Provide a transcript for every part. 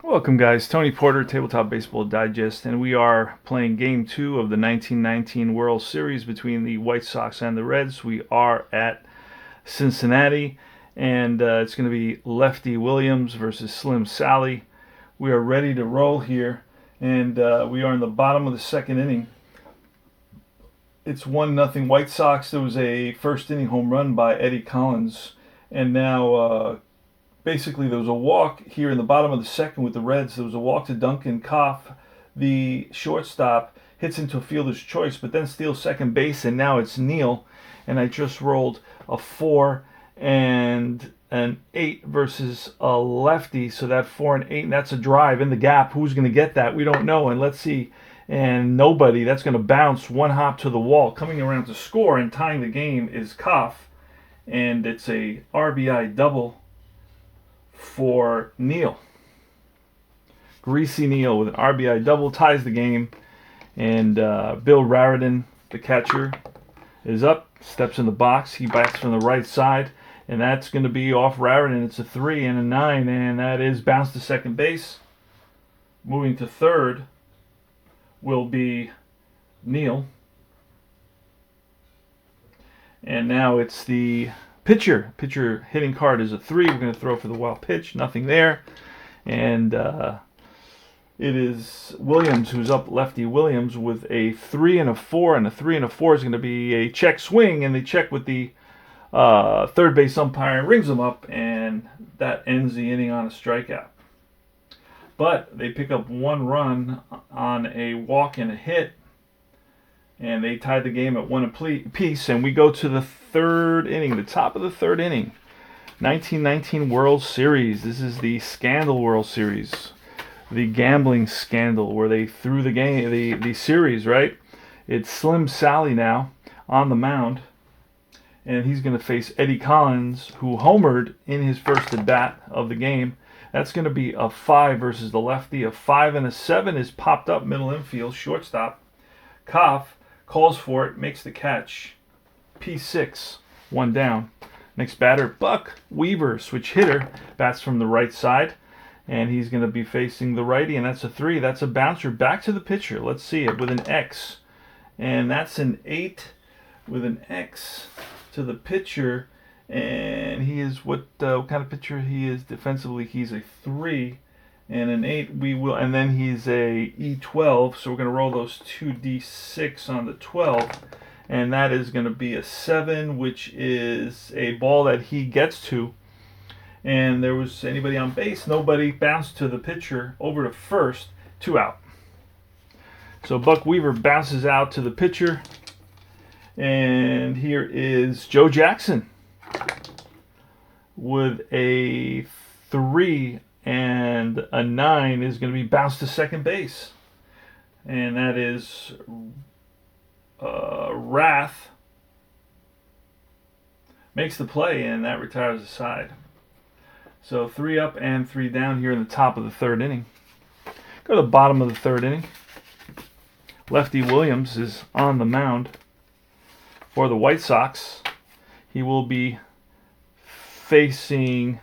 Welcome, guys. Tony Porter, Tabletop Baseball Digest, and we are playing Game 2 of the 1919 World Series between the White Sox and the Reds. We are at Cincinnati, and it's going to be Lefty Williams versus Slim Sally. We are ready to roll here, and we are in the bottom of the second inning. It's 1-0 White Sox. There was a first inning home run by Eddie Collins, and now basically there was a walk here in the bottom of the second with the Reds. There was a walk to Duncan Koff. The shortstop hits into a fielder's choice, but then steals second base, and now it's Neal. And I just rolled a 4 and an 8 versus a lefty. So that 4 and 8, and that's a drive in the gap. Who's going to get that? We don't know. And let's see. And nobody. That's going to bounce one hop to the wall. Coming around to score and tying the game is Koff. And it's a RBI double for Neal. Greasy Neal with an RBI double ties the game. And Bill Raridan, the catcher, is up, steps in the box. He bats from the right side, and that's going to be off Raridan. It's a 3 and a 9, and that is bounced to second base. Moving to third will be Neal. And now it's the pitcher. Pitcher hitting card is a 3. We're going to throw for the wild pitch. Nothing there. And it is Williams who's up, Lefty Williams, with a 3 and a 4. And a 3 and a 4 is going to be a check swing. And they check with the third base umpire and rings them up. And that ends the inning on a strikeout. But they pick up 1 run on a walk and a hit. And they tied the game at 1 apiece. And we go to the third inning, the top of the third inning. 1919 World Series. This is the Scandal World Series. The gambling scandal where they threw the game, the series, right? It's Slim Sally now on the mound. And he's going to face Eddie Collins, who homered in his first at bat of the game. That's going to be a 5 versus the lefty. A 5 and a 7 is popped up middle infield, shortstop. Koff calls for it, makes the catch. P6, 1 down. Next batter, Buck Weaver, switch hitter, bats from the right side. And he's going to be facing the righty, and that's a 3. That's a bouncer back to the pitcher. Let's see it with an X. And that's an 8 with an X to the pitcher. And he is what kind of pitcher he is defensively? He's a 3 and an 8. And then he's a E12. So we're going to roll those 2d6 on the 12, and that is going to be a 7, which is a ball that he gets to. And there was anybody on base? Nobody. Bounced to the pitcher over to first. 2 out. So Buck Weaver bounces out to the pitcher, and here is Joe Jackson with a 3 and a 9 is going to be bounced to second base. And that is Rath makes the play, and that retires the side. So 3 up and 3 down here in the top of the third inning. Go to the bottom of the third inning. Lefty Williams is on the mound for the White Sox. He will be facing...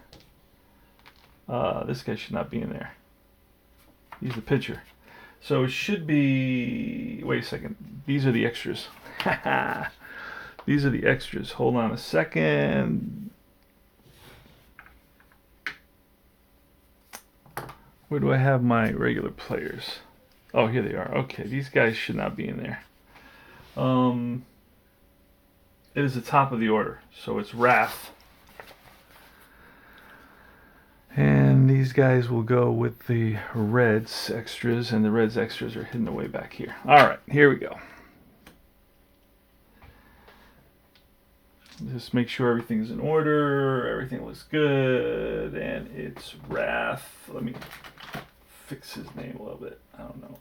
this guy should not be in there. He's the pitcher. So it should be... Wait a second. These are the extras. These are the extras. Hold on a second. Where do I have my regular players? Oh, here they are. Okay, these guys should not be in there. It is the top of the order. So it's Rath. And these guys will go with the Reds extras, and the Reds extras are hidden away back here. All right, here we go. Just make sure everything's in order, everything looks good, and it's Rath. Let me fix his name a little bit. I don't know.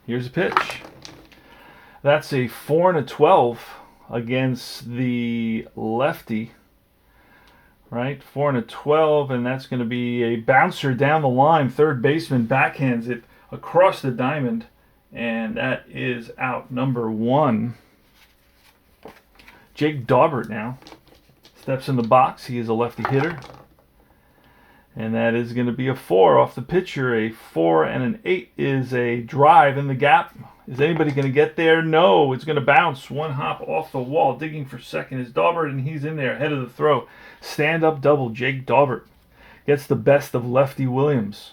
Here's a pitch. That's a 4 and a 12 against the lefty. Right? 4 and a 12, and that's going to be a bouncer down the line. Third baseman backhands it across the diamond, and that is out number 1. Jake Daubert now Steps in the box. He is a lefty hitter. And that is going to be a 4 off the pitcher. A 4 and an 8 is a drive in the gap. Is anybody going to get there? No. It's going to bounce. One hop off the wall. Digging for second is Daubert, and he's in there ahead of the throw. Stand-up double. Jake Daubert gets the best of Lefty Williams.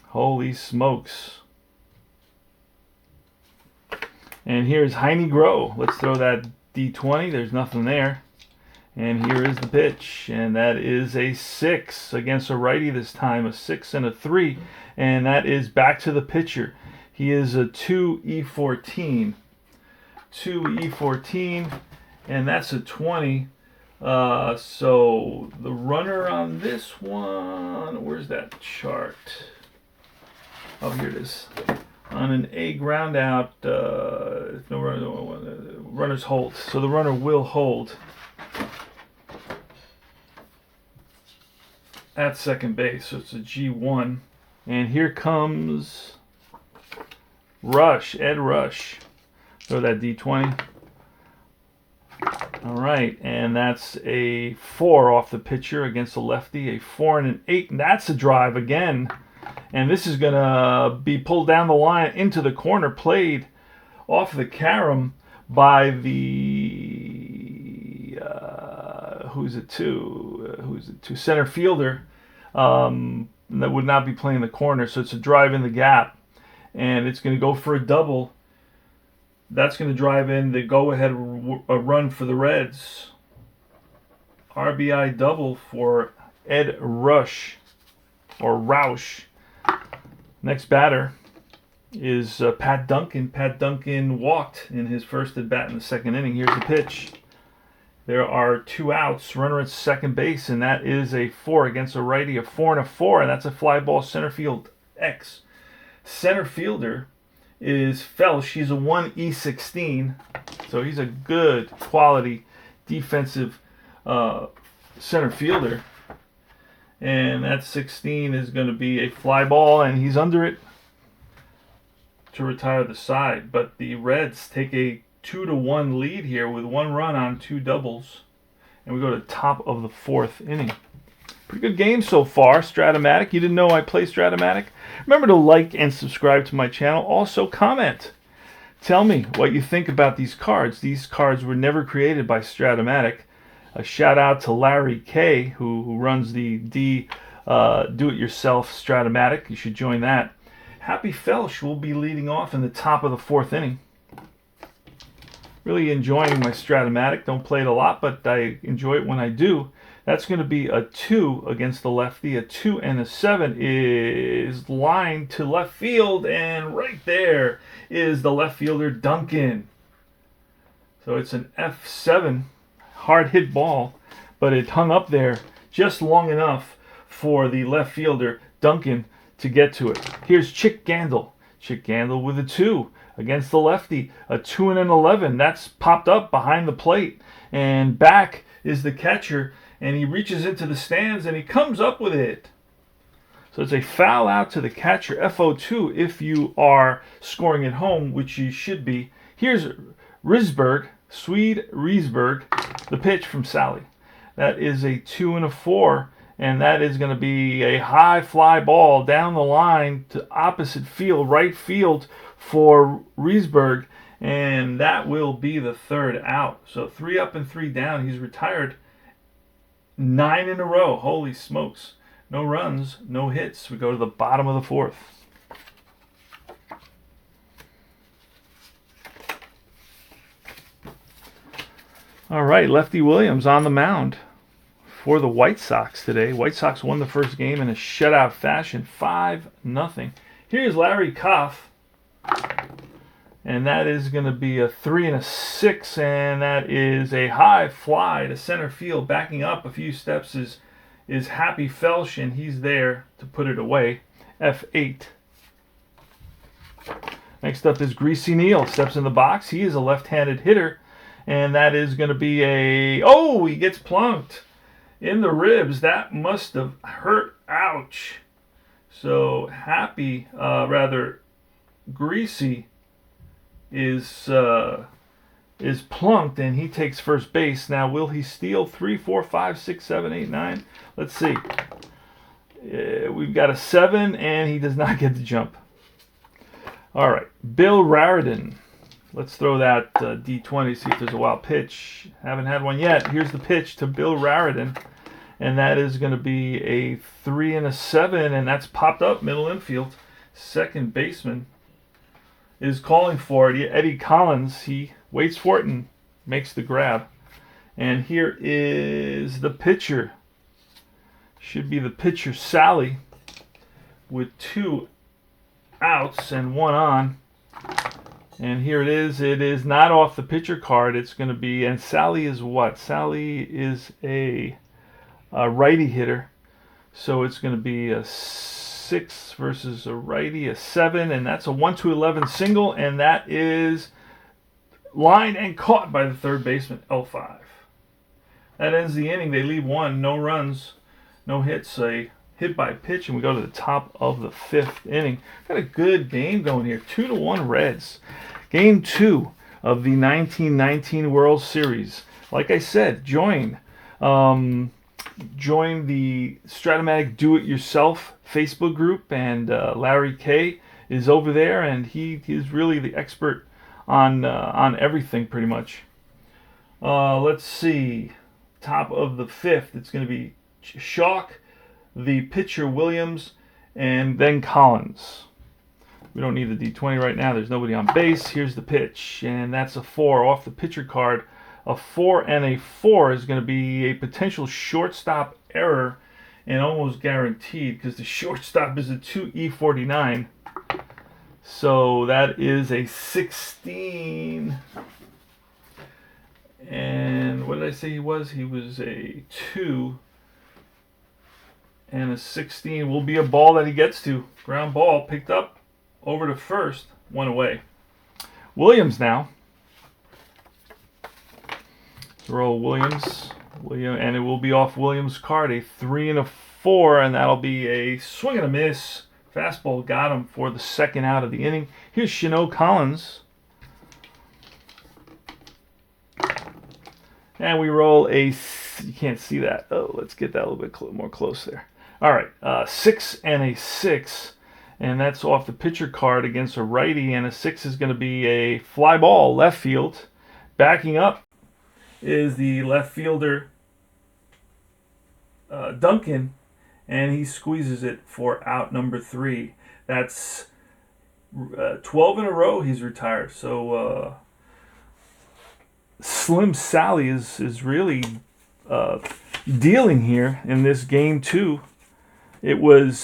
Holy smokes. And here's Heine Groh. Let's throw that D20. There's nothing there. And here is the pitch. And that is a 6 against a righty this time. A 6 and a 3. And that is back to the pitcher. He is a 2E14. 2E14. And that's a 20. So the runner on this one, where's that chart? Oh, here it is. On an A ground out, if no runners hold. So the runner will hold at second base. So it's a G1. And here comes Rush, Ed Rush. Throw that D20. All right, and that's a 4 off the pitcher against a lefty. A 4 and an 8, and that's a drive again. And this is going to be pulled down the line into the corner, played off the carom by the, who's it to? Center fielder that would not be playing the corner. So it's a drive in the gap. And it's going to go for a double. That's going to drive in the go-ahead run for the Reds. RBI double for Ed Rush, or Roush. Next batter is Pat Duncan. Pat Duncan walked in his first at bat in the second inning. Here's the pitch. There are 2 outs, runner at second base, and that is a 4 against a righty. A 4 and a 4, and that's a fly ball center field X. Center fielder is Felsch. He's a 1E16, so he's a good quality defensive center fielder. And that 16 is going to be a fly ball, and he's under it to retire the side. But the Reds take a 2-1 lead here with 1 run on 2 doubles. And we go to top of the 4th inning. Pretty good game so far, Strat-O-Matic. You didn't know I play Strat-O-Matic? Remember to like and subscribe to my channel. Also comment. Tell me what you think about these cards. These cards were never created by Strat-O-Matic. A shout out to Larry K, who runs the do-it-yourself Strat-O-Matic. You should join that. Happy Felsch will be leading off in the top of the 4th inning. Really enjoying my Strat-O-Matic. Don't play it a lot, but I enjoy it when I do. That's going to be a 2 against the lefty. A 2 and a 7 is lined to left field, and right there is the left fielder Duncan. So it's an F7, hard hit ball, but it hung up there just long enough for the left fielder Duncan to get to it. Here's Chick Gandil. Chick Gandil with a 2 against the lefty. A 2 and an 11. That's popped up behind the plate, and back is the catcher. And he reaches into the stands, and he comes up with it. So it's a foul out to the catcher, FO2, if you are scoring at home, which you should be. Here's Risberg, Swede Risberg, the pitch from Sally. That is a 2 and a 4, and that is going to be a high fly ball down the line to opposite field, right field for Risberg, and that will be the 3rd out. So 3 up and 3 down. He's retired 9 in a row. Holy smokes. No runs, no hits. We go to the bottom of the 4th. All right, Lefty Williams on the mound for the White Sox today. White Sox won the first game in a shutout fashion, 5-0. Here's Larry Koff. And that is going to be a 3 and a 6, and that is a high fly to center field. Backing up a few steps is Happy Felsch, and he's there to put it away. F8. Next up is Greasy Neal. Steps in the box. He is a left-handed hitter, and that is going to be a... Oh, he gets plunked in the ribs. That must have hurt. Ouch. So Greasy is is plunked, and he takes first base. Now, will he steal 3, 4, 5, 6, 7, 8, 9? Let's see. We've got a 7, and he does not get the jump. All right, Bill Raridan. Let's throw that D20, see if there's a wild pitch. Haven't had one yet. Here's the pitch to Bill Raridan, and that is going to be a 3 and a 7, and that's popped up middle infield. Second baseman is calling for it. Eddie Collins, he waits for it and makes the grab. And here is the pitcher. Should be the pitcher, Sally, with 2 outs and 1 on. And here it is. It is not off the pitcher card. It's going to be, and Sally is what? Sally is a righty hitter. So it's going to be a 6 versus a righty, a 7, and that's a 1-11 single, and that is lined and caught by the third baseman, L5. That ends the inning. They leave 1, no runs, no hits, a hit by pitch, and we go to the top of the 5th inning. Got a good game going here. 2-1 Reds. Game 2 of the 1919 World Series. Like I said, join the Strat-O-Matic Do-It-Yourself Facebook group, and Larry K is over there, and he's really the expert on everything pretty much. Let's see. Top of the 5th, it's going to be Schalk, the pitcher Williams, and then Collins. We don't need the D20 right now. There's nobody on base. Here's the pitch, and that's a 4 off the pitcher card. A 4 and a 4 is going to be a potential shortstop error, and almost guaranteed because the shortstop is a 2E49. So that is a 16. And what did I say he was? He was a 2. And a 16 will be a ball that he gets to. Ground ball picked up over to first. 1 away. Williams now. Roll Williams. And it will be off Williams' card. A 3 and a 4. And that'll be a swing and a miss. Fastball got him for the 2nd out of the inning. Here's Chino Collins. And we roll a, you can't see that. Oh, let's get that a little bit more close there. All right, 6 and a 6. And that's off the pitcher card against a righty. And a 6 is going to be a fly ball left field. Backing up is the left fielder, Duncan. And he squeezes it for out number 3. That's 12 in a row he's retired. So Slim Sally is really dealing here in this game 2. It was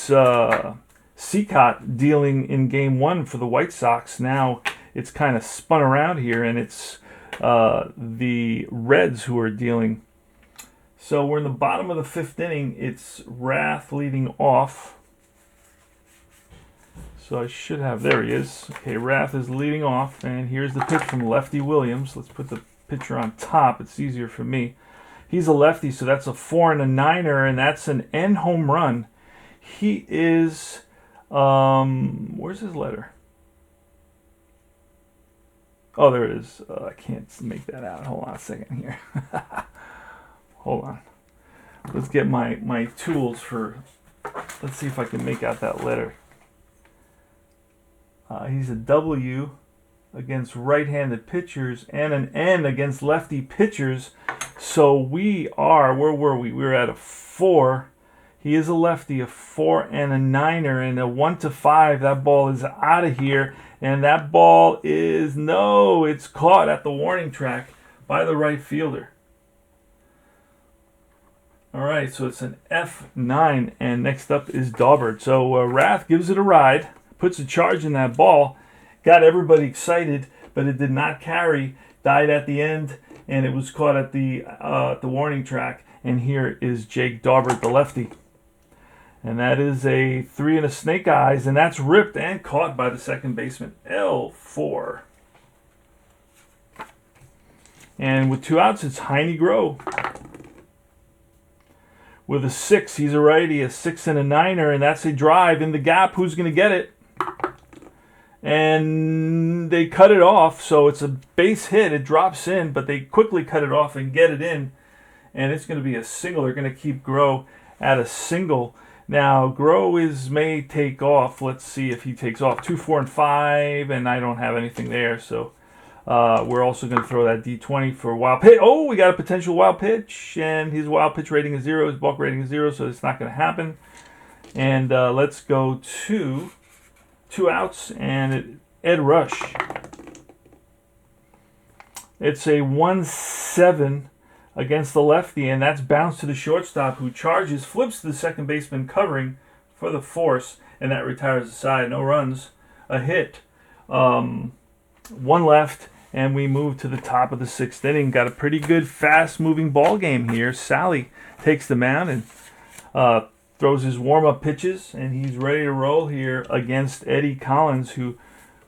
Seacott dealing in game 1 for the White Sox. Now it's kind of spun around here, and it's the Reds who are dealing. So we're in the bottom of the 5th inning. It's Rath leading off. So I should have, there he is. Okay, Rath is leading off, and here's the pitch from Lefty Williams. Let's put the pitcher on top. It's easier for me. He's a lefty, so that's a 4 and a 9er, and that's an end home run. He is, where's his letter? Oh, there it is. I can't make that out. Hold on a second here. Hold on. Let's get my tools for, let's see if I can make out that letter. He's a W against right-handed pitchers and an N against lefty pitchers. So we are, where were we? We were at a 4. He is a lefty, a 4 and a 9er, and a 1-5. That ball is out of here, and that ball is, no, it's caught at the warning track by the right fielder. All right, so it's an F9, and next up is Daubert. So Rath gives it a ride, puts a charge in that ball, got everybody excited, but it did not carry, died at the end, and it was caught at the warning track. And here is Jake Daubert, the lefty. And that is a 3 and a snake eyes, and that's ripped and caught by the second baseman, L4. And with 2 outs, it's Heine Groh. With a 6, he's a righty, a 6 and a 9er, and that's a drive in the gap. Who's going to get it? and they cut it off, so it's a base hit. It drops in, but they quickly cut it off and get it in, and it's going to be a single. They're going to keep Groh at a single. Now, Groh may take off. Let's see if he takes off. 2, 4, and 5, and I don't have anything there, so we're also going to throw that D20 for wild pitch. Oh, we got a potential wild pitch, and his wild pitch rating is 0. His balk rating is 0, so it's not going to happen. And let's go to 2 outs, and Ed Rush. It's a 1-7 against the lefty, and that's bounced to the shortstop, who charges, flips to the second baseman covering for the force, and that retires the side. No runs, a hit. 1 left, and we move to the top of the 6th inning. Got a pretty good fast-moving ball game here. Sally takes the mound and throws his warm-up pitches, and he's ready to roll here against Eddie Collins, who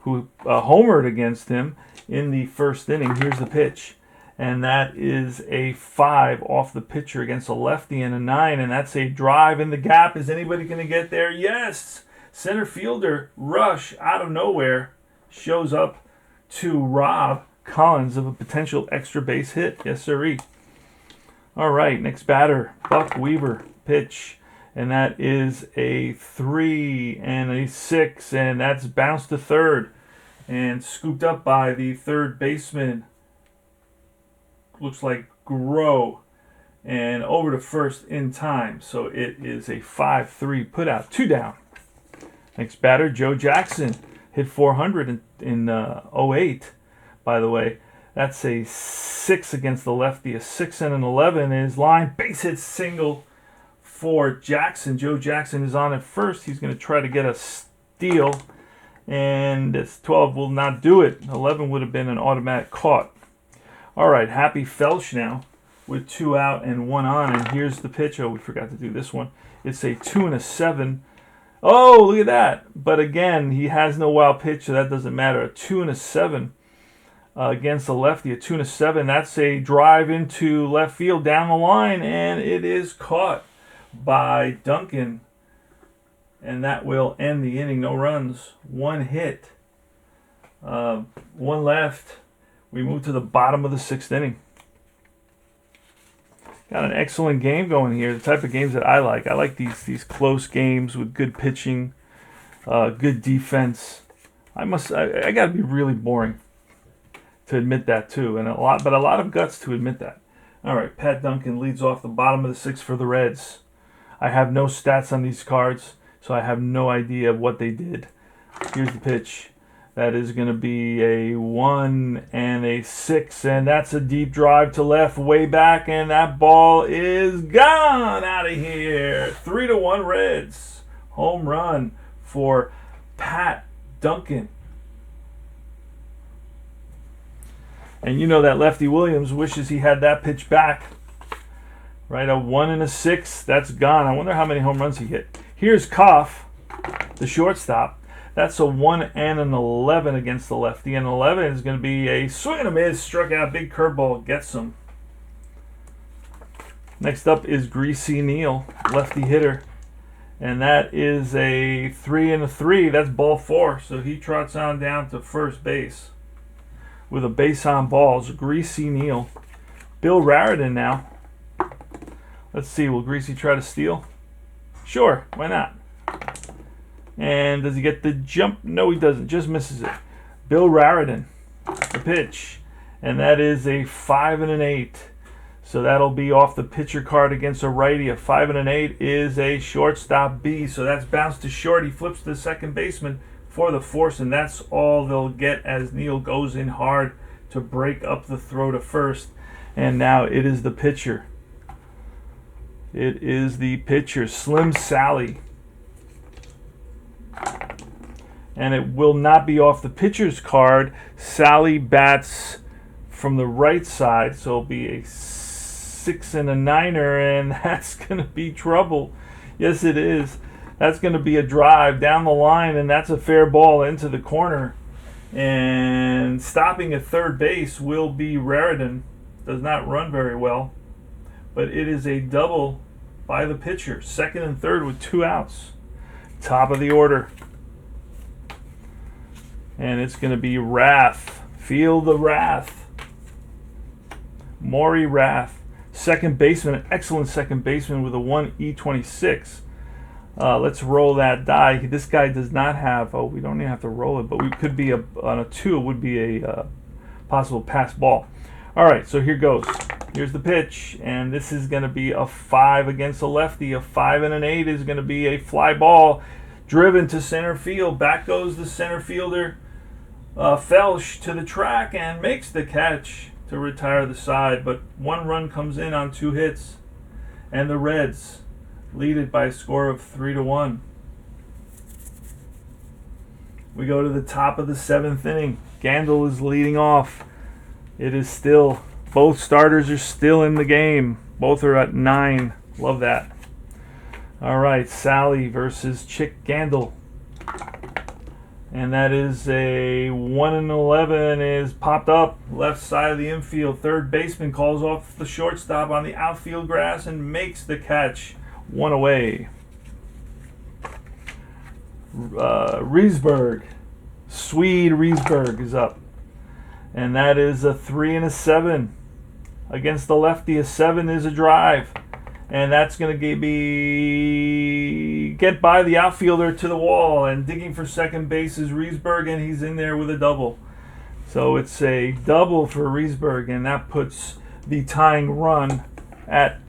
homered against him in the 1st inning. Here's the pitch, and that is a 5 off the pitcher against a lefty, and a 9, and that's a drive in the gap. Is anybody going to get there? Yes! Center fielder Rush, out of nowhere, shows up to rob Collins of a potential extra base hit. Yes, sirree. All right, next batter, Buck Weaver, pitch. And that is a 3 and a 6, and that's bounced to third and scooped up by the third baseman. Looks like Groh, and over to first in time. So it is a 5-3 put out, 2 down. Next batter, Joe Jackson, hit 400 in 08, by the way. That's a 6 against the lefty, a 6 and an 11 is line. Base hit single for Jackson. Joe Jackson is on at first. He's going to try to get a steal, and this 12 will not do it. 11 would have been an automatic caught. All right, Happy Felsch now with 2 out and 1 on, and here's the pitch. Oh, we forgot to do this one. It's a 2 and a 7. Oh, look at that. But again, he has no wild pitch, so that doesn't matter. A 2 and a 7 against the lefty. A 2 and a 7. That's a drive into left field down the line, and it is caught by Duncan, and that will end the inning. No runs, 1 hit, 1 left. We move to the bottom of the 6th inning. Got an excellent game going here. The type of games that I like. I like these close games with good pitching, good defense. I got to be really boring to admit that too, and a lot of guts to admit that. All right, Pat Duncan leads off the bottom of the 6th for the Reds. I have no stats on these cards, so I have no idea what they did. Here's the pitch. That is going to be a 1 and a 6, and that's a deep drive to left, way back, and that ball is gone out of here. 3-1 Reds. Home run for Pat Duncan. And you know that Lefty Williams wishes he had that pitch back. Right, a 1 and a 6, that's gone. I wonder how many home runs he hit. Here's Koff, the shortstop. That's a 1 and an 11 against the lefty. And 11 is going to be a swing and a miss. Struck out, big curveball, gets him. Next up is Greasy Neal, lefty hitter. And that is a 3 and a 3. That's ball 4. So he trots on down to first base with a base on balls. Greasy Neal. Bill Raritan now. Let's see, will Greasy try to steal? Sure, why not? And does he get the jump? No, he doesn't. Just misses it. Bill Raritan, the pitch. And that is a 5 and an 8. So that'll be off the pitcher card against a righty. A 5 and an 8 is a shortstop B. So that's bounced to short. He flips to the second baseman for the force, and that's all they'll get as Neal goes in hard to break up the throw to first. And now it is the pitcher. It is the pitcher, Slim Sally. And it will not be off the pitcher's card. Sally bats from the right side, so it'll be a 6 and a 9er, and that's going to be trouble. Yes, it is. That's going to be a drive down the line, and that's a fair ball into the corner. And stopping at third base will be Raritan. Does not run very well, but it is a double by the pitcher. Second and third with 2 outs. Top of the order. And it's going to be Wrath. Feel the wrath. Maury Wrath. Second baseman, an excellent second baseman with a 1E26. Let's roll that die. This guy does not have, we don't even have to roll it, but we could be on a 2, it would be a possible pass ball. All right, so here goes. Here's the pitch, and this is going to be a 5 against a lefty. A 5 and an 8 is going to be a fly ball driven to center field. Back goes the center fielder, Felsch, to the track and makes the catch to retire the side. But 1 run comes in on 2 hits, and the Reds lead it by a score of 3-1. We go to the top of the 7th inning. Gandil is leading off. It is still, both starters are still in the game. Both are at 9. Love that. All right, Sally versus Chick Gandil. And that is a 1-11 is popped up left side of the infield. Third baseman calls off the shortstop on the outfield grass and makes the catch. 1 away. Riesberg, Swede Riesberg is up. And that is a 3 and a 7 against the lefty. A 7 is a drive. And that's going to get by the outfielder to the wall. And digging for second base is Riesberg, and he's in there with a double. So it's a double for Riesberg, and that puts the tying run at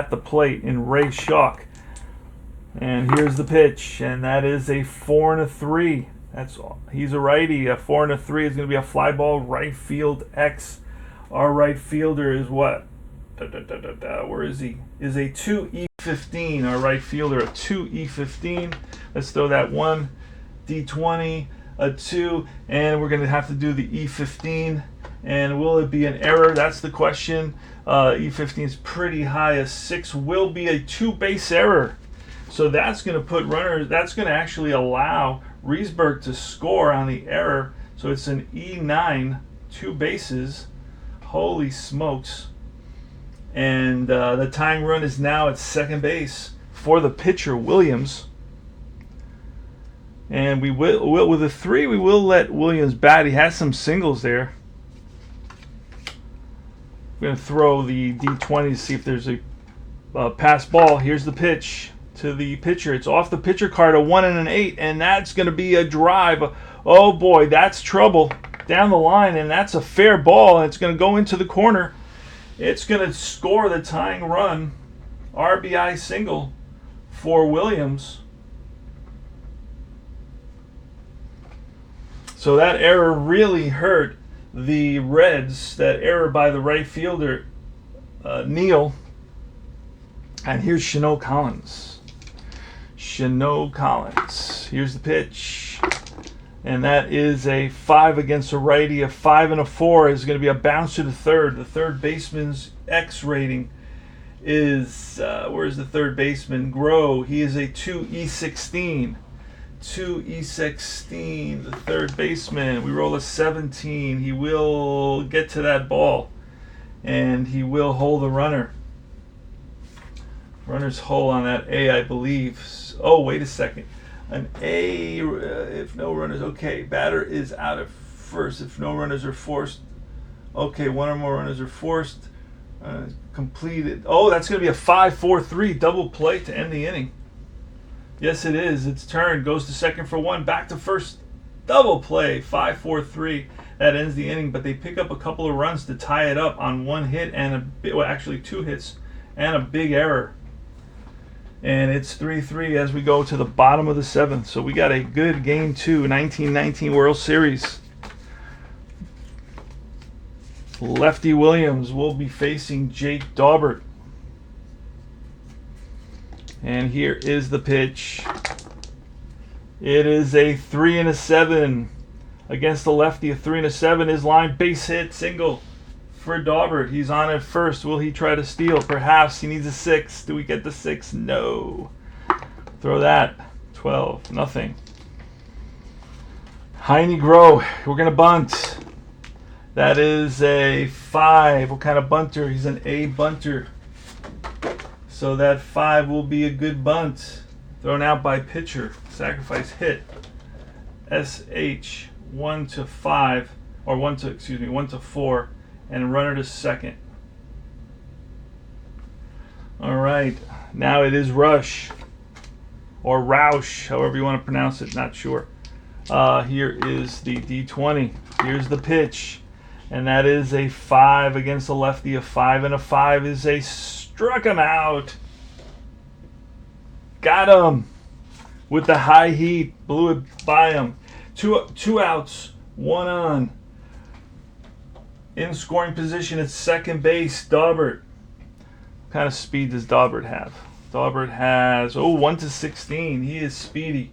the plate in Ray Schock. And here's the pitch, and that is a 4 and a 3. He's a righty. A 4 and a 3 is going to be a fly ball right field X. Our right fielder is what? Where is he? Is a 2E15. Our right fielder, a 2E15. Let's throw that 1 D20, a 2, and we're going to have to do the E15. And will it be an error? That's the question. E15 is pretty high. A 6 will be a 2-base error. So that's going to put runners, that's going to actually allow Riesberg to score on the error. So it's an E9, 2 bases. Holy smokes. And the tying run is now at second base for the pitcher, Williams. And we will with a 3, we will let Williams bat. He has some singles there. We're going to throw the D20 to see if there's a pass ball. Here's the pitch to the pitcher. It's off the pitcher card, a 1 and an 8, and that's going to be a drive. Oh boy, that's trouble down the line, and that's a fair ball, and it's going to go into the corner. It's going to score the tying run, RBI single for Williams. So that error really hurt the Reds, that error by the right fielder, Neal. And here's Shano Collins. Here's the pitch. And that is a 5 against a righty. A 5 and a 4 is going to be a bounce to the third. The third baseman's X rating is, where's the third baseman? Grow. He is a 2E16. 2E16, the third baseman. We roll a 17. He will get to that ball, and he will hold the runner. Runner's hole on that A, I believe. Oh, wait a second. An A, if no runners, okay. Batter is out at first. If no runners are forced, okay, 1 or more runners are forced. Completed. Oh, that's going to be a 5-4-3 double play to end the inning. Yes, it is. It's turned. Goes to second for 1. Back to first. Double play. 5-4-3. That ends the inning. But they pick up a couple of runs to tie it up on 1 hit and actually 2 hits and a big error. And it's 3-3 as we go to the bottom of the 7th. So we got a good game 2, 1919 World Series. Lefty Williams will be facing Jake Daubert. And here is the pitch. It is a 3 and a 7 against the lefty. A 3 and a 7 is line base hit single for Daubert. He's on at first. Will he try to steal? Perhaps. He needs a 6. Do we get the 6? No. Throw that. 12. Nothing. Heine Grow. We're going to bunt. That is a 5. What kind of bunter? He's an A bunter. So that 5 will be a good bunt. Thrown out by pitcher. Sacrifice hit. SH. 1 to 5, or 1 to 4, and runner to second. All right, now it is Rush, or Roush, however you want to pronounce it, not sure. Here is the D20. Here's the pitch, and that is a 5 against the lefty. A 5 and a 5 is a struck him out. Got him with the high heat, blew it by him. Two outs, one on. In scoring position at second base, Daubert. What kind of speed does Daubert have? Daubert has 1 to 16. He is speedy.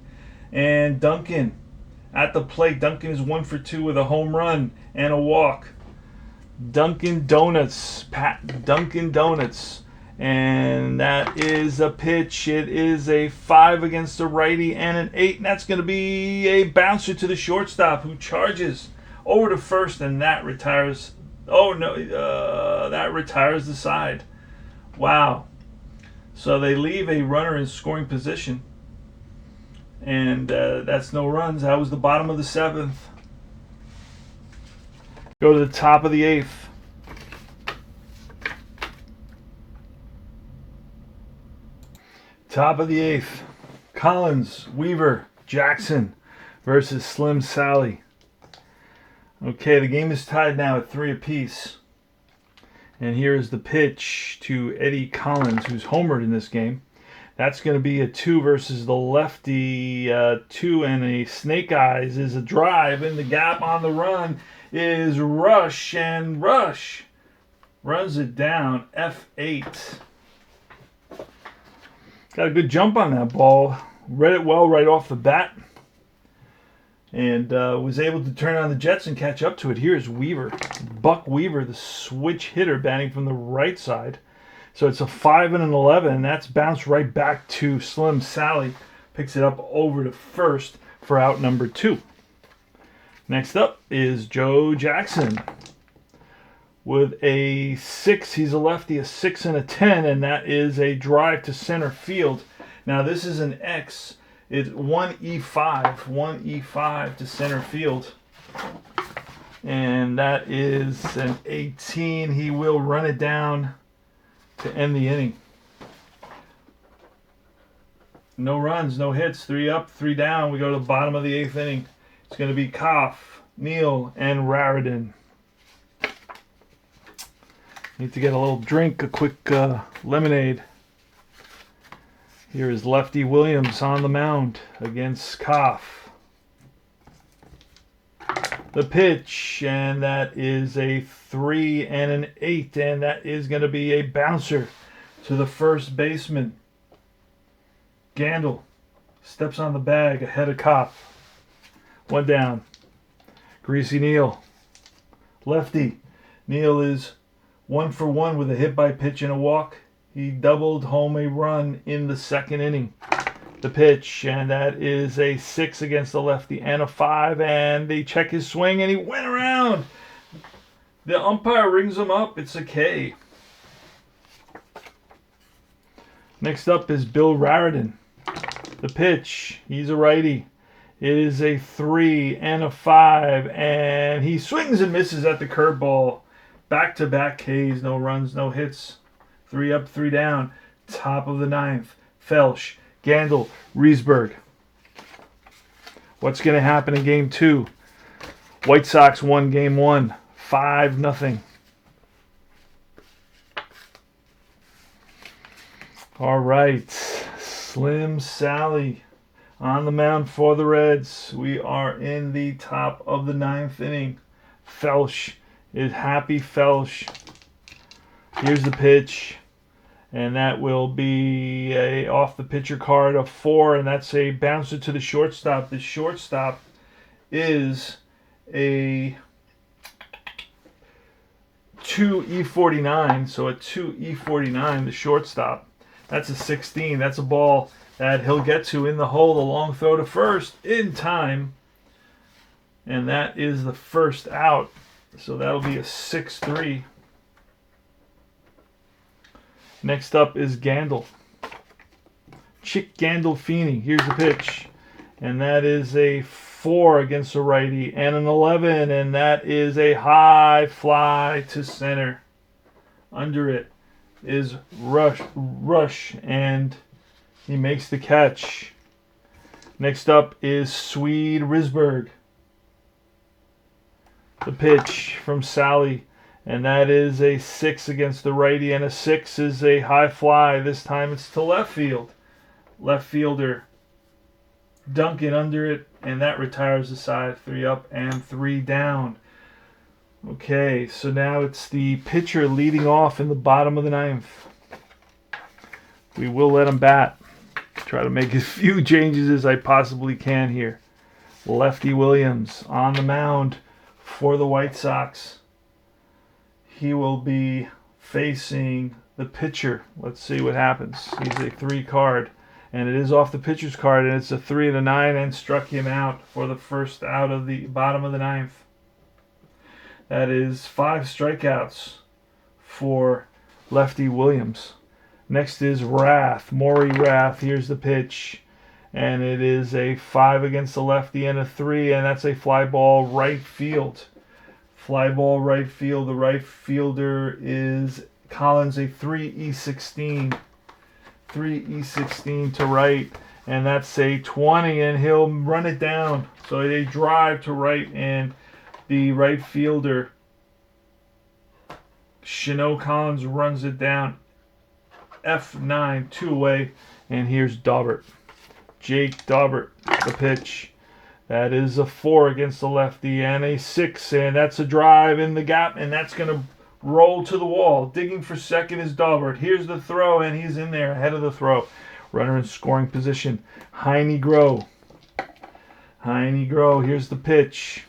And Duncan at the plate. Duncan is 1 for 2 with a home run and a walk. Dunkin' Donuts. Dunkin' Donuts. And that is a pitch. It is a 5 against the righty and an 8. And that's going to be a bouncer to the shortstop who charges over to first, and that retires. Oh, no. That retires the side. Wow. So they leave a runner in scoring position. And that's no runs. That was the bottom of the 7th. Go to the top of the 8th. Top of the 8th. Collins, Weaver, Jackson versus Slim Sally. Okay, the game is tied now at 3 apiece. And here is the pitch to Eddie Collins, who's homered in this game. That's going to be a 2 versus the lefty. 2 and a snake eyes is a drive. And the gap on the run is Rush. And Rush runs it down. F8. Got a good jump on that ball. Read it well right off the bat. And was able to turn on the Jets and catch up to it. Here's Weaver. Buck Weaver, the switch hitter, batting from the right side. So it's a 5 and an 11. And that's bounced right back to Slim Sally. Picks it up over to first for out number 2. Next up is Joe Jackson. With a 6, he's a lefty, a 6 and a 10, and that is a drive to center field. Now this is an X. It's 1E5 to center field. And that is an 18. He will run it down to end the inning. No runs, no hits, 3 up, 3 down. We go to the bottom of the 8th inning. It's going to be Koff, Neal, and Raridan. Need to get a little drink, a quick lemonade. Here is Lefty Williams on the mound against Koff. The pitch, and that is a 3 and an 8, and that is going to be a bouncer to the first baseman. Gandil steps on the bag ahead of Koff. 1 down. Greasy Neal. Lefty. Neal is 1 for 1 with a hit by pitch and a walk. He doubled home a run in the 2nd inning. The pitch, and that is a 6 against the lefty and a 5, and they check his swing, and he went around. The umpire rings him up. It's a K. Next up is Bill Raridan. The pitch, he's a righty. It is a 3 and a 5, and he swings and misses at the curveball. Back-to-back Ks, no runs, no hits. 3 up, 3 down. Top of the 9th. Felsch, Gandil, Riesberg. What's going to happen in Game 2? White Sox won Game 1, 5-0. All right, Slim Sally on the mound for the Reds. We are in the top of the 9th inning. Felsch is happy Felsch. Here's the pitch, and that will be a off the pitcher card of 4, and that's a bouncer to the shortstop. The shortstop is a 2E49, so a 2E49, the shortstop. That's a 16. That's a ball that he'll get to in the hole. The long throw to first in time, and that is the first out. So that'll be a 6-3. Next up is Gandil. Chick Gandolfini. Here's the pitch. And that is a 4 against the righty, and an 11, and that is a high fly to center. Under it is Rush, and he makes the catch. Next up is Swede Risberg. The pitch from Sally, and that is a 6 against the righty, and a 6 is a high fly. This time it's to left field. Left fielder Duncan under it, and that retires the side. 3 up and 3 down. Okay, so now it's the pitcher leading off in the bottom of the ninth. We will let him bat. Try to make as few changes as I possibly can here. Lefty Williams on the mound for the White Sox. He will be facing the pitcher. Let's see what happens. He's a 3 card, and it is off the pitcher's card, and it's a 3 and a 9, and struck him out for the first out of the bottom of the ninth. That is 5 strikeouts for Lefty Williams. Next is Rath, Maury Rath. Here's the pitch, and it is a 5 against the lefty and a 3, and that's a fly ball right field. Fly ball right field. The right fielder is Collins, a 3E16. 3E16 to right, and that's a 20, and he'll run it down. So they drive to right, and the right fielder, Shino Collins, runs it down. F9, 2 away, and here's Daubert. Jake Daubert, the pitch. That is a 4 against the lefty, and a 6, and that's a drive in the gap, and that's going to roll to the wall. Digging for second is Daubert. Here's the throw, and he's in there ahead of the throw. Runner in scoring position. Heine Groh. Here's the pitch.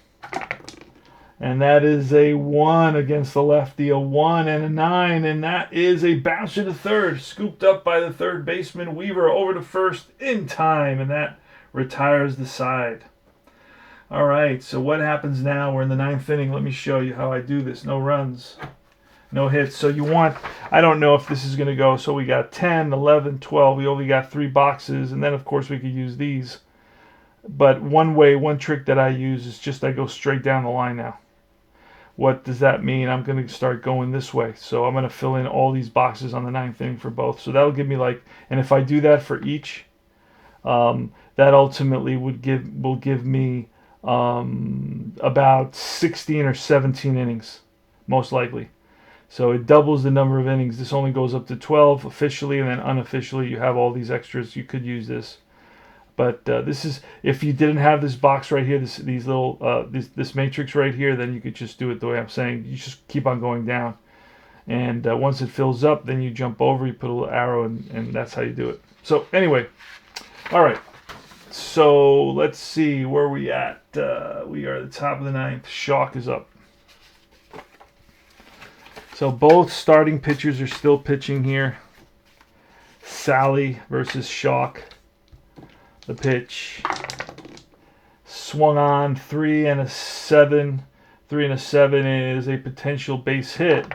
And that is a 1 against the lefty, a 1 and a 9, and that is a bounce to the third, scooped up by the third baseman Weaver over to first in time, and that retires the side. All right, so what happens now? We're in the 9th inning. Let me show you how I do this. No runs, no hits. So you want, I don't know if this is going to go, so we got 10, 11, 12. We only got 3 boxes, and then, of course, we could use these. But one trick that I use is just I go straight down the line now. What does that mean? I'm going to start going this way. So I'm going to fill in all these boxes on the 9th inning for both. So that'll give me and if I do that for each, that ultimately will give me about 16 or 17 innings, most likely. So it doubles the number of innings. This only goes up to 12 officially, and then unofficially you have all these extras. You could use this. But this is, if you didn't have this box right here, this matrix right here, then you could just do it the way I'm saying. You just keep on going down. And once it fills up, then you jump over, you put a little arrow, and that's how you do it. So anyway, all right. So let's see where we at. We are at the top of the 9th. Schalk is up. So both starting pitchers are still pitching here. Sally versus Schalk. The pitch. Swung on, 3 and a 7. 3 and a 7 is a potential base hit.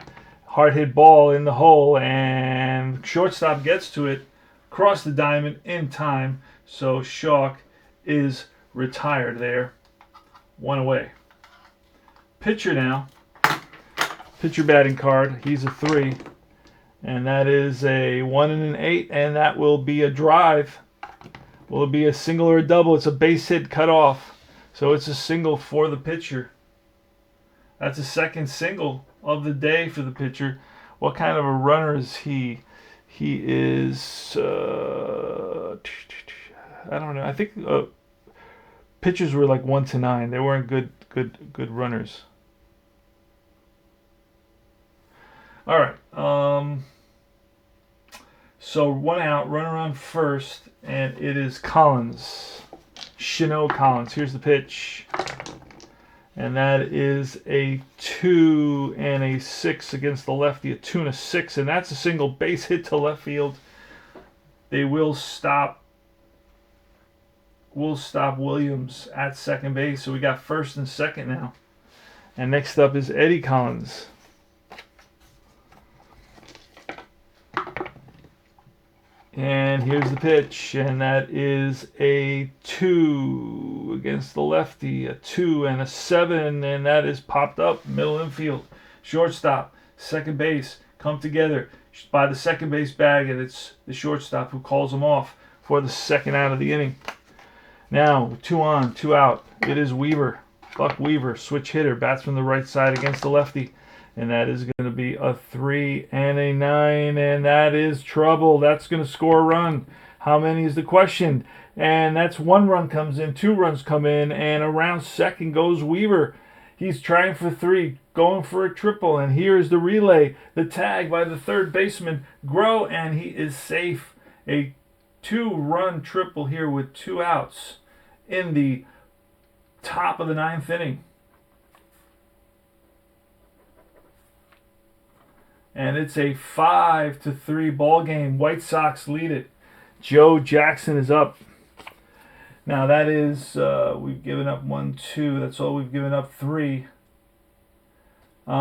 Hard hit ball in the hole, and shortstop gets to it. Across the diamond in time. So Schalk is retired there. 1 away. Pitcher now. Pitcher batting card. He's a 3. And that is a 1 and an 8. And that will be a drive. Will it be a single or a double? It's a base hit cut off. So it's a single for the pitcher. That's a second single of the day for the pitcher. What kind of a runner is he? He is, I don't know. I think pitchers were like 1 to 9. They weren't good runners. All right. So 1 out, runner on first, and it is Collins. Shino Collins. Here's the pitch. And that is a 2 and a 6 against the lefty, a 2 and a 6, and that's a single base hit to left field. They will stop Williams at second base, so we got first and second now. And next up is Eddie Collins. And here's the pitch, and that is a 2 against the lefty, a 2 and a 7, and that is popped up. Middle infield, shortstop, second base come together by the second base bag, and it's the shortstop who calls them off for the second out of the inning. Now, 2 on, 2 out. It is Weaver, Buck Weaver, switch hitter, bats from the right side against the lefty. And that is going to be a 3 and a 9, and that is trouble. That's going to score a run. How many is the question? And that's 1 run comes in, 2 runs come in, and around second goes Weaver. He's trying for 3, going for a triple, and here's the relay. The tag by the third baseman, Grow, and he is safe. A 2-run triple here with 2 outs in the top of the 9th inning. And it's a 5-3 ball game. White Sox lead it. Joe Jackson is up. Now that is, we've given up 1, 2. That's all we've given up. 3. 3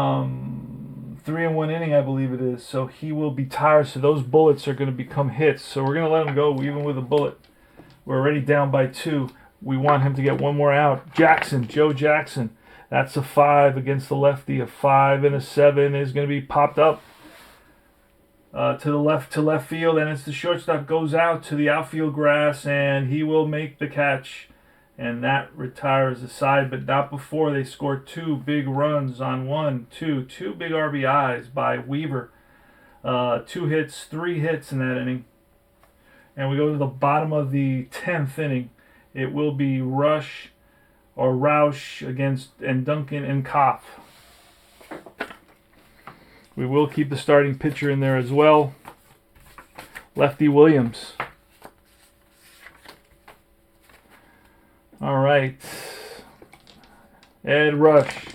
in 1 inning, I believe it is. So he will be tired. So those bullets are going to become hits. So we're going to let him go even with a bullet. We're already down by 2. We want him to get 1 more out. Jackson, Joe Jackson. That's a 5 against the lefty. A 5 and a 7 is going to be popped up to left field, and it's the shortstop goes out to the outfield grass, and he will make the catch, and that retires the side, but not before they score 2 big runs on 2 big RBIs by Weaver. 2 hits, 3 hits in that inning, and we go to the bottom of the 10th inning. It will be Roush against and Duncan and Koff. We will keep the starting pitcher in there as well. Lefty Williams. All right. Ed Rush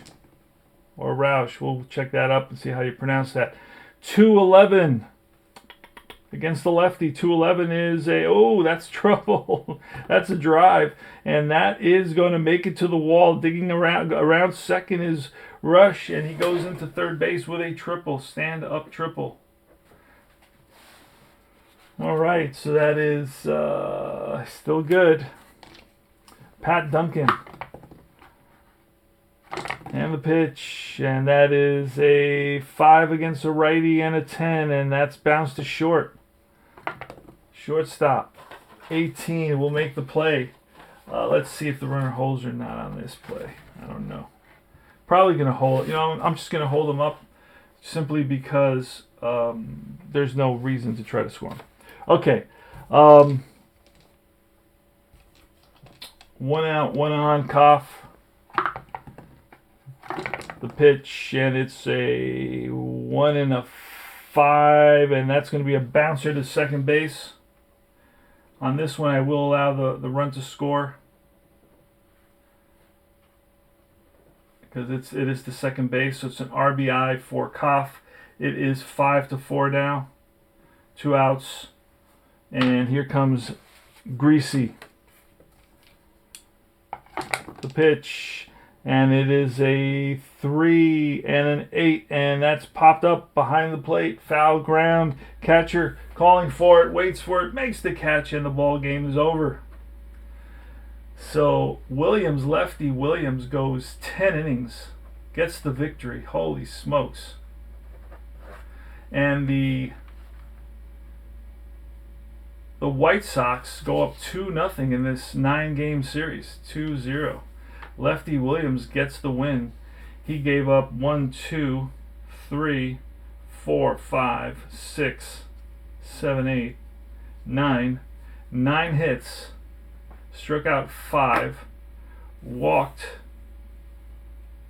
or Roush. We'll check that up and see how you pronounce that. 2-11 against the lefty. 2-11 is that's trouble. That's a drive, and that is going to make it to the wall. Digging around second is Rush, and he goes into third base with a triple, stand-up triple. All right, so that is still good. Pat Duncan. And the pitch, and that is a 5 against a righty and a 10, and that's bounced to short. Shortstop, 18 will make the play. Let's see if the runner holds or not on this play. I don't know. Probably going to hold. I'm just going to hold him up simply because there's no reason to try to score him. Okay. 1 out, 1 on, Koff. The pitch, and it's a 1 and a 5, and that's going to be a bouncer to second base. On this one, I will allow the run to score because it is the second base, so it's an RBI for Koff. It is 5-4 now, 2 outs, and here comes Greasy. The pitch. And it is a 3 and an 8, and that's popped up behind the plate. Foul ground. Catcher calling for it, waits for it, makes the catch, and the ball game is over. So Williams, lefty Williams, goes 10 innings, gets the victory. Holy smokes. And the White Sox go up 2-0 in this 9-game series, 2-0. Lefty Williams gets the win. He gave up 1, 2, 3, 4, 5, 6, 7, 8, 9. 9 hits. Struck out 5. Walked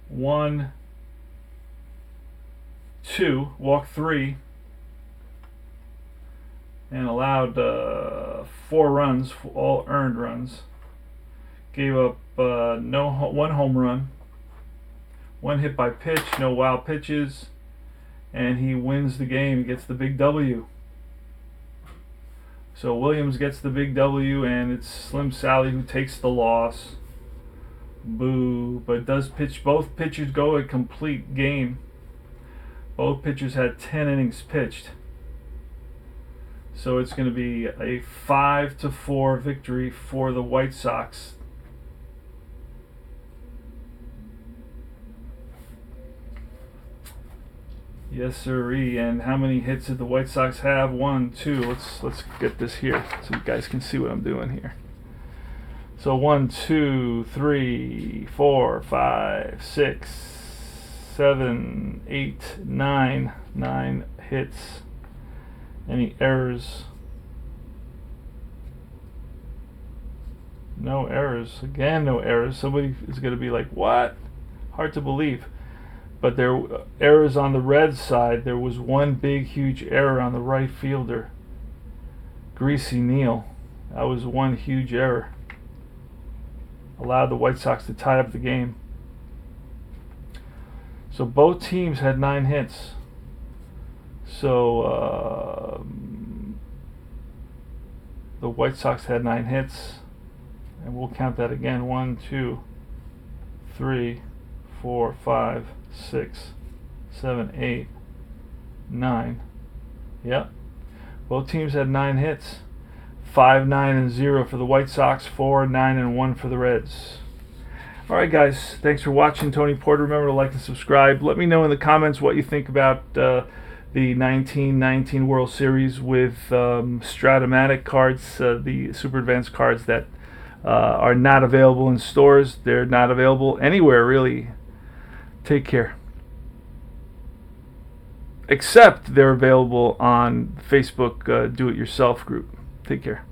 1, 2. Walked 3. And allowed 4 runs, all earned runs. Gave up 1 home run, 1 hit by pitch, no wild pitches, and he wins the game. He gets the big W. So Williams gets the big W, and it's Slim Sally who takes the loss. Boo. But does pitch. Both pitchers go a complete game. Both pitchers had 10 innings pitched. So it's going to be a 5-4 victory for the White Sox. Yes, sirree. And how many hits did the White Sox have? 1, 2. Let's get this here so you guys can see what I'm doing here. So 1, 2, 3, 4, 5, 6, 7, 8, 9. 9 hits. Any errors? No errors. Again, no errors. Somebody is going to be like, what? Hard to believe. But there were errors on the Reds side. There was one big, huge error on the right fielder, Greasy Neal. That was one huge error. Allowed the White Sox to tie up the game. So both teams had 9 hits. So the White Sox had 9 hits. And we'll count that again. 1, 2, 3, 4, 5, 6, 7, 8, 9. Yep. Both teams had 9 hits. 5, 9, and 0 for the White Sox. 4, 9, and 1 for the Reds. Alright guys, thanks for watching. Tony Porter. Remember to like and subscribe. Let me know in the comments what you think about the 1919 World Series with Strat-O-Matic cards, the Super Advanced cards that are not available in stores. They're not available anywhere really. Take care. Except they're available on Facebook Do It Yourself group. Take care.